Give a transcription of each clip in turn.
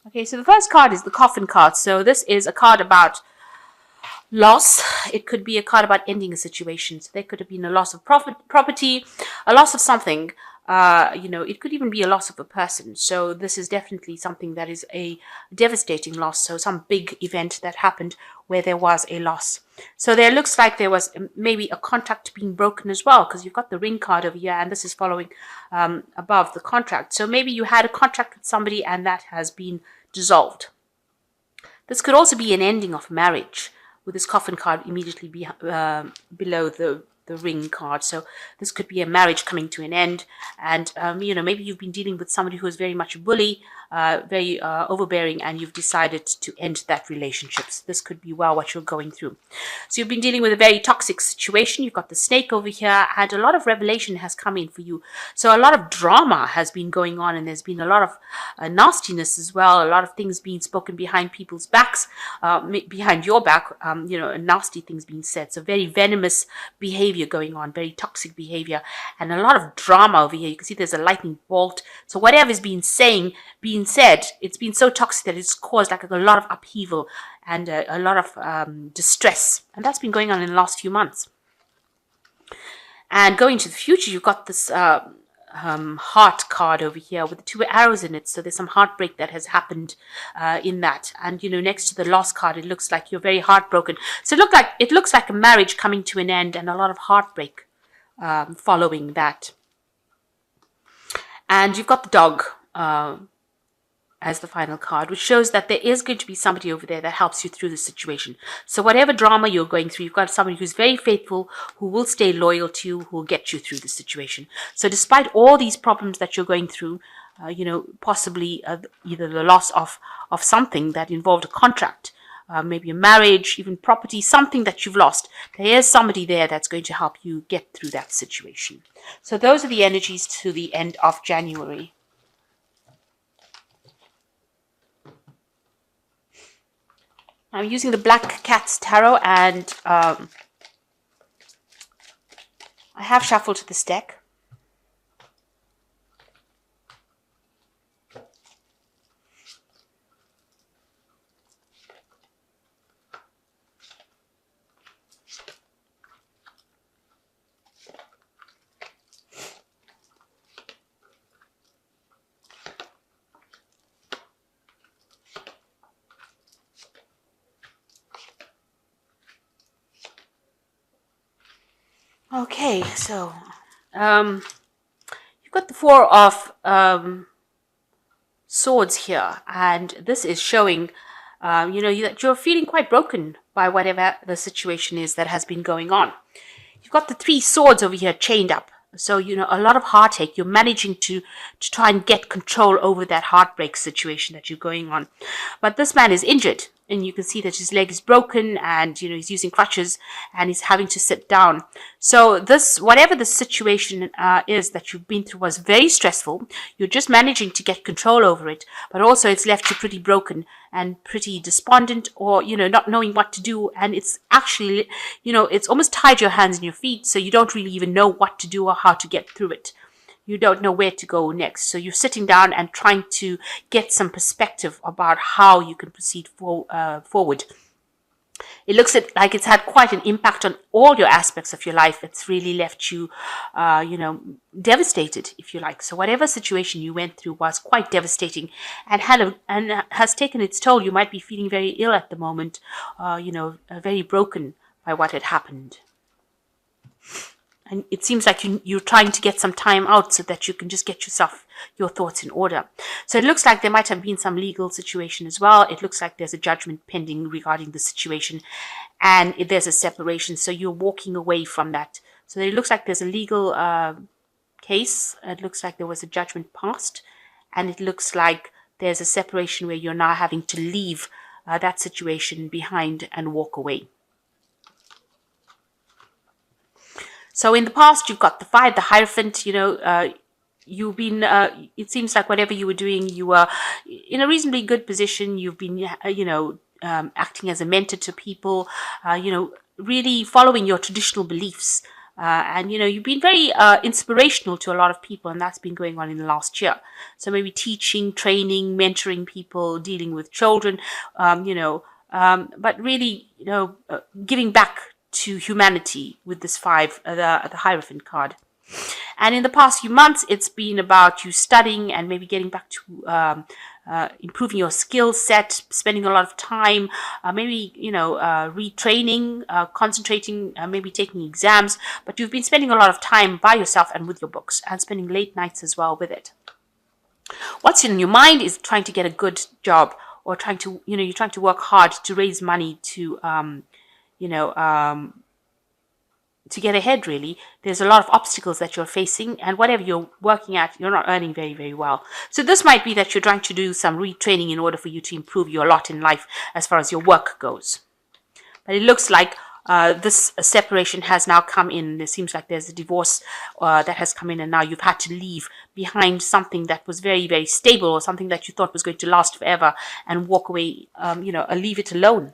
Okay, so the first card is the Coffin card. So this is a card about loss. It could be a card about ending a situation. So there could have been a loss of property, a loss of something. It could even be a loss of a person. So this is definitely something that is a devastating loss. So some big event that happened where there was a loss. So there looks like there was maybe a contract being broken as well, because you've got the ring card over here, and this is following above the contract. So maybe you had a contract with somebody and that has been dissolved. This could also be an ending of marriage, with this Coffin card immediately below the ring card. So this could be a marriage coming to an end, and maybe you've been dealing with somebody who is very much a bully, very overbearing, and you've decided to end that relationship. So this could be what you're going through. So you've been dealing with a very toxic situation. You've got the snake over here, and a lot of revelation has come in for you. So a lot of drama has been going on, and there's been a lot of nastiness as well. A lot of things being spoken behind people's backs, behind your back. Nasty things being said. So very venomous behavior going on, very toxic behavior, and a lot of drama over here. You can see there's a lightning bolt. So whatever is being said, it's been so toxic that it's caused like a lot of upheaval and a lot of distress, and that's been going on in the last few months. And going to the future, you've got this heart card over here with the 2 arrows in it. So there's some heartbreak that has happened in that. And next to the lost card, it looks like you're very heartbroken. So it looks like a marriage coming to an end, and a lot of heartbreak following that. And you've got the dog as the final card, which shows that there is going to be somebody over there that helps you through the situation. So whatever drama you're going through, you've got somebody who's very faithful, who will stay loyal to you, who will get you through the situation. So despite all these problems that you're going through, possibly either the loss of something that involved a contract, maybe a marriage, even property, something that you've lost, there is somebody there that's going to help you get through that situation. So those are the energies to the end of January. I'm using the Black Cat's Tarot, and I have shuffled this deck. Okay, so you've got the 4 of Swords here, and this is showing, that you're feeling quite broken by whatever the situation is that has been going on. You've got the 3 swords over here chained up. So, a lot of heartache. You're managing to try and get control over that heartbreak situation that you're going on. But this man is injured, and you can see that his leg is broken, and, he's using crutches, and he's having to sit down. So whatever the situation is that you've been through was very stressful. You're just managing to get control over it, but also it's left you pretty broken and pretty despondent, or, not knowing what to do. And it's actually, it's almost tied your hands and your feet, so you don't really even know what to do or how to get through it. You don't know where to go next. So you're sitting down and trying to get some perspective about how you can proceed forward. It looks like it's had quite an impact on all your aspects of your life. It's really left you, devastated, if you like. So whatever situation you went through was quite devastating, and has taken its toll. You might be feeling very ill at the moment, very broken by what had happened. And it seems like you're trying to get some time out so that you can just get your thoughts in order. So it looks like there might have been some legal situation as well. It looks like there's a judgment pending regarding the situation, and there's a separation. So you're walking away from that. So it looks like there's a legal case. It looks like there was a judgment passed, and it looks like there's a separation where you're now having to leave that situation behind and walk away. So in the past, you've got the 5, the Hierophant. You've been, it seems like whatever you were doing, you were in a reasonably good position. You've been, acting as a mentor to people, really following your traditional beliefs. And you've been very inspirational to a lot of people, and that's been going on in the last year. So maybe teaching, training, mentoring people, dealing with children, but really, giving back to humanity with this five, the Hierophant card. And in the past few months, it's been about you studying and maybe getting back to improving your skill set, spending a lot of time, maybe, retraining, concentrating, maybe taking exams. But you've been spending a lot of time by yourself and with your books and spending late nights as well with it. What's in your mind is trying to get a good job, or trying to, you're trying to work hard to raise money to, you know, um, to get ahead, really. There's a lot of obstacles that you're facing, and whatever you're working at, you're not earning very, very well. So this might be that you're trying to do some retraining in order for you to improve your lot in life as far as your work goes. But it looks like this separation has now come in. It seems like there's a divorce that has come in, and now you've had to leave behind something that was very, very stable, or something that you thought was going to last forever, and walk away, leave it alone.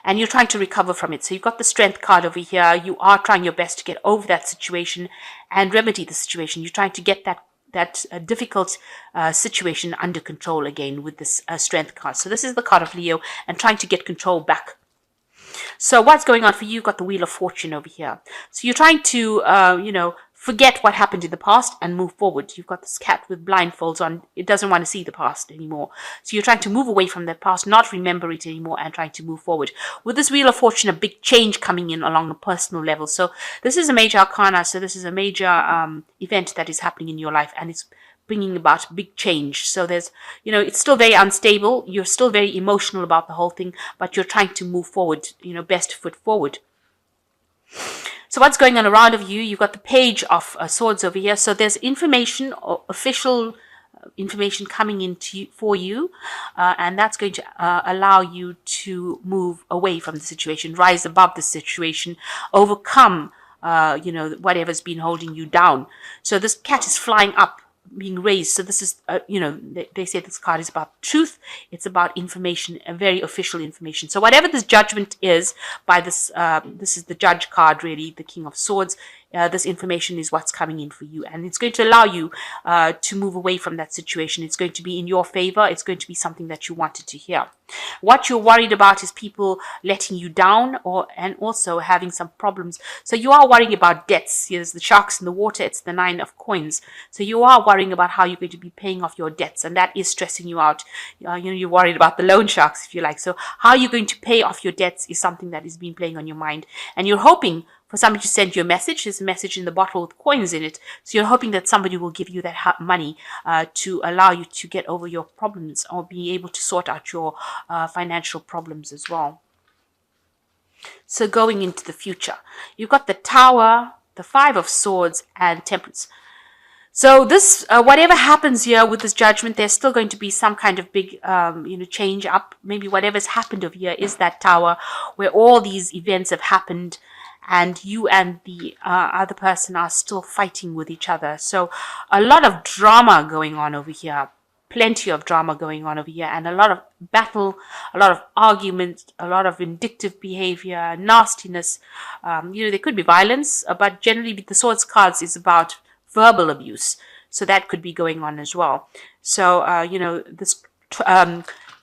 And you're trying to recover from it. So you've got the Strength card over here. You are trying your best to get over that situation and remedy the situation. You're trying to get that difficult situation under control again with this Strength card. So this is the card of Leo, and trying to get control back. So what's going on for you? You've got the Wheel of Fortune over here. So you're trying to, forget what happened in the past and move forward. You've got this cat with blindfolds on. It doesn't want to see the past anymore. So you're trying to move away from the past, not remember it anymore, and trying to move forward. With this Wheel of Fortune, a big change coming in along a personal level. So this is a major arcana. So this is a major event that is happening in your life, and it's bringing about big change. So there's, it's still very unstable. You're still very emotional about the whole thing, but you're trying to move forward, best foot forward. So what's going on around of you? You've got the Page of Swords over here. So there's information, or official information coming in for you, and that's going to allow you to move away from the situation, rise above the situation, overcome, whatever's been holding you down. So this cat is flying up, being raised. So this is, they say this card is about truth. It's about information, a very official information. So whatever this judgment is, by this, this is the Judge card, really, the King of Swords. This information is what's coming in for you, and it's going to allow you to move away from that situation. It's going to be in your favor. It's going to be something that you wanted to hear. What you're worried about is people letting you down, and also having some problems. So you are worrying about debts. There's the sharks in the water. It's the 9 of coins. So you are worrying about how you're going to be paying off your debts, and that is stressing you out. You're worried about the loan sharks, if you like. So how you're going to pay off your debts is something that is being playing on your mind, and you're hoping for somebody to send you a message. There's a message in the bottle with coins in it. So you're hoping that somebody will give you that money to allow you to get over your problems, or be able to sort out your financial problems as well. So going into the future, you've got the Tower, the 5 of Swords, and Temperance. So this, whatever happens here with this judgment, there's still going to be some kind of big, change up. Maybe whatever's happened over here is that Tower, where all these events have happened, and you and the other person are still fighting with each other. So a lot of drama going on over here. Plenty of drama going on over here, and a lot of battle, a lot of argument, a lot of vindictive behavior, nastiness. There could be violence, but generally the Swords cards is about verbal abuse. So that could be going on as well. So,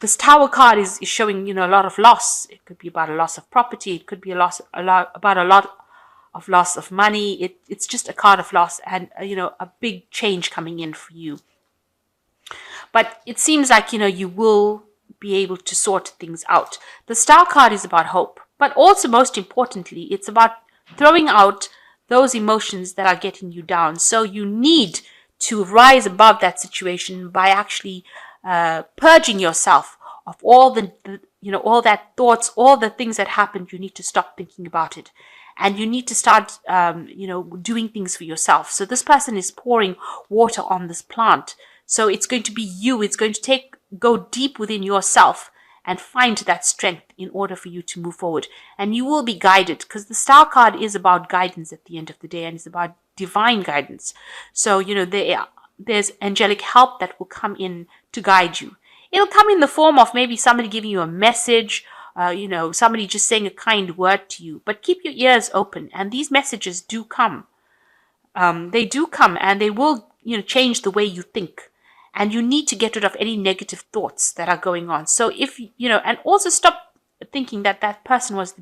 this Tower card is showing, a lot of loss. It could be about a loss of property. It could be about a lot of loss of money. It's just a card of loss, and, a big change coming in for you. But it seems like, you will be able to sort things out. The Star card is about hope, but also, most importantly, it's about throwing out those emotions that are getting you down. So you need to rise above that situation by actually purging yourself of all all that thoughts, all the things that happened. You need to stop thinking about it, and you need to start, doing things for yourself. So this person is pouring water on this plant. So it's going to be you. It's going to go deep within yourself and find that strength in order for you to move forward. And you will be guided, because the Star card is about guidance at the end of the day, and it's about divine guidance. So, there's angelic help that will come in to guide you. It'll come in the form of maybe somebody giving you a message, somebody just saying a kind word to you. But keep your ears open, and these messages do come. They do come, and they will, change the way you think. And you need to get rid of any negative thoughts that are going on. So and also stop thinking that that person was the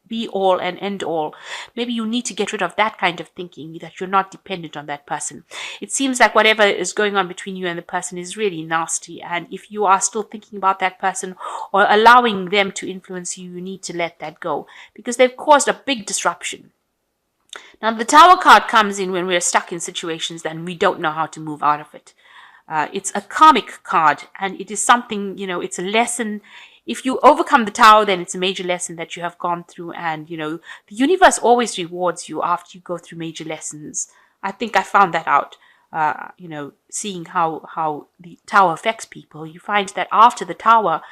be all and end all. Maybe you need to get rid of that kind of thinking, that you're not dependent on that person. It seems like whatever is going on between you and the person is really nasty. And if you are still thinking about that person or allowing them to influence you, you need to let that go, because they've caused a big disruption. Now, the Tower card comes in when we're stuck in situations that we don't know how to move out of it. It's a karmic card, and it is something, it's a lesson. If you overcome the Tower, then it's a major lesson that you have gone through, and, the universe always rewards you after you go through major lessons. I think I found that out, seeing how the Tower affects people. You find that after the Tower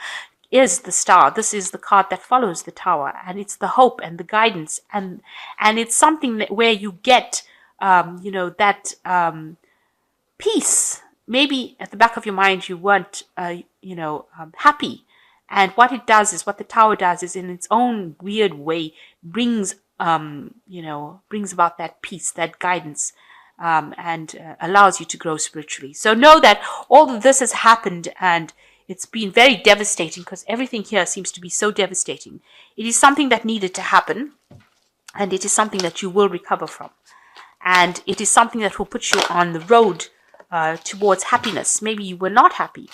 is the Star. This is the card that follows the Tower, and it's the hope and the guidance, and it's something where you get, that peace. Maybe at the back of your mind you weren't, happy, and what the Tower does is, in its own weird way, brings about that peace, that guidance, and allows you to grow spiritually. So know that all of this has happened, and it's been very devastating, because everything here seems to be so devastating. It is something that needed to happen, and it is something that you will recover from. And it is something that will put you on the road towards happiness. Maybe you were not happy,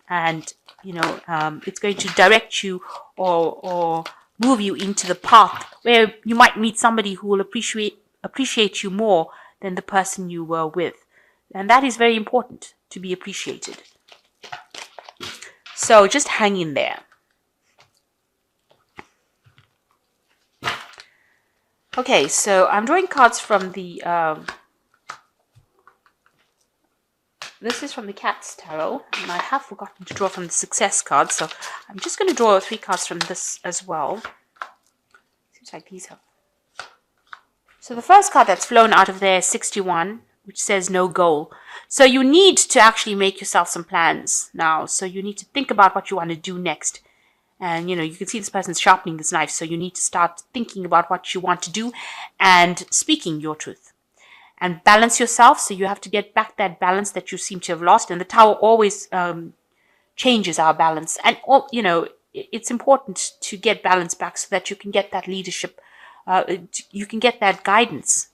and it's going to direct you or move you into the path where you might meet somebody who will appreciate you more than the person you were with. And that is very important, to be appreciated. So just hang in there. Okay, so I'm drawing cards from the this is from the Cat's Tarot, and I have forgotten to draw from the Success card, so I'm just going to draw 3 cards from this as well. Seems like these have. So the first card that's flown out of there is 61, which says no goal. So you need to actually make yourself some plans now. So you need to think about what you want to do next. And, you can see this person's sharpening this knife. So you need to start thinking about what you want to do and speaking your truth. And balance yourself. So you have to get back that balance that you seem to have lost. And the Tower always changes our balance. And, it's important to get balance back so that you can get that leadership. You can get that guidance.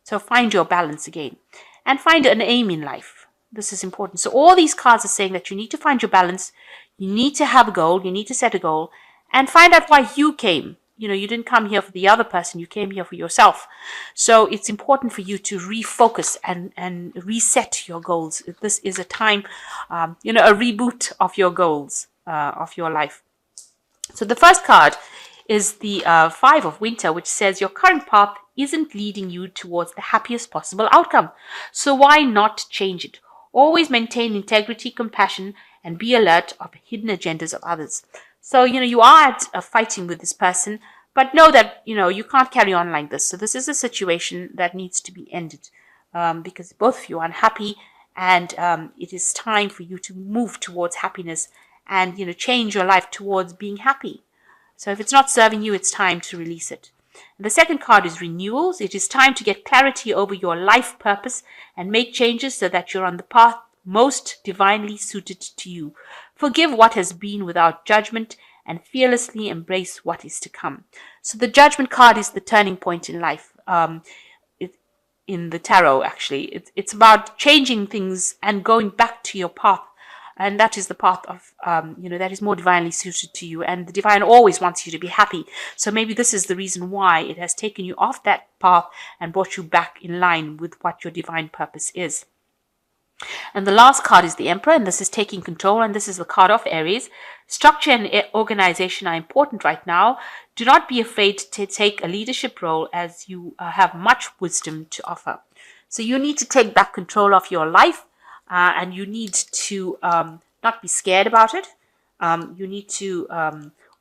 So find your balance again. And find an aim in life. This is important. So all these cards are saying that you need to find your balance. You need to have a goal. You need to set a goal. And find out why you came. You didn't come here for the other person. You came here for yourself. So it's important for you to refocus and reset your goals. This is a time, a reboot of your goals, of your life. So the first card is the 5 of Winter, which says your current path isn't leading you towards the happiest possible outcome. So why not change it? Always maintain integrity, compassion, and be alert of hidden agendas of others. So, you are fighting with this person, but know that, you can't carry on like this. So this is a situation that needs to be ended because both of you are unhappy, and it is time for you to move towards happiness and, change your life towards being happy. So if it's not serving you, it's time to release it. And the second card is renewals. It is time to get clarity over your life purpose and make changes so that you're on the path most divinely suited to you. Forgive what has been without judgment and fearlessly embrace what is to come. So the Judgment card is the turning point in life. In the tarot, actually, it's about changing things and going back to your path. And that is the path of, that is more divinely suited to you. And the divine always wants you to be happy. So maybe this is the reason why it has taken you off that path and brought you back in line with what your divine purpose is. And the last card is the Emperor, and this is taking control, and this is the card of Aries. Structure and organization are important right now. Do not be afraid to take a leadership role, as you have much wisdom to offer. So you need to take back control of your life. And you need to not be scared about it. You need to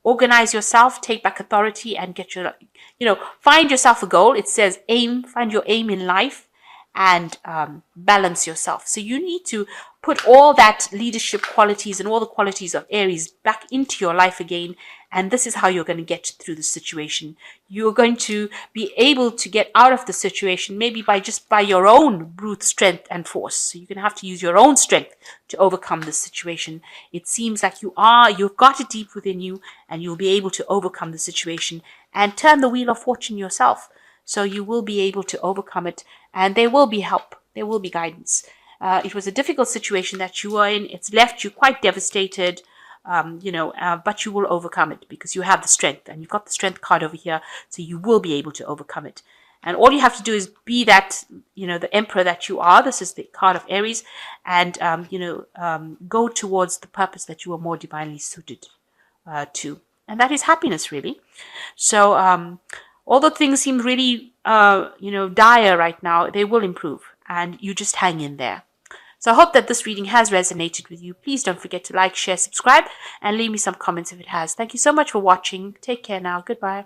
organize yourself, take back authority, and get find yourself a goal. It says aim, find your aim in life, and balance yourself. So you need to put all that leadership qualities and all the qualities of Aries back into your life again. And this is how you're going to get through the situation. You're going to be able to get out of the situation, maybe by your own brute strength and force. So you're going to have to use your own strength to overcome this situation. It seems like you've got it deep within you, and you'll be able to overcome the situation and turn the wheel of fortune yourself. So you will be able to overcome it, and there will be help. There will be guidance. It was a difficult situation that you were in. It's left you quite devastated, but you will overcome it because you have the strength, and you've got the strength card over here, so you will be able to overcome it. And all you have to do is be that, the emperor that you are. This is the card of Aries, and, go towards the purpose that you are more divinely suited to. And that is happiness, really. So, although things seem really, dire right now, they will improve, and you just hang in there. So I hope that this reading has resonated with you. Please don't forget to like, share, subscribe, and leave me some comments if it has. Thank you so much for watching. Take care now. Goodbye.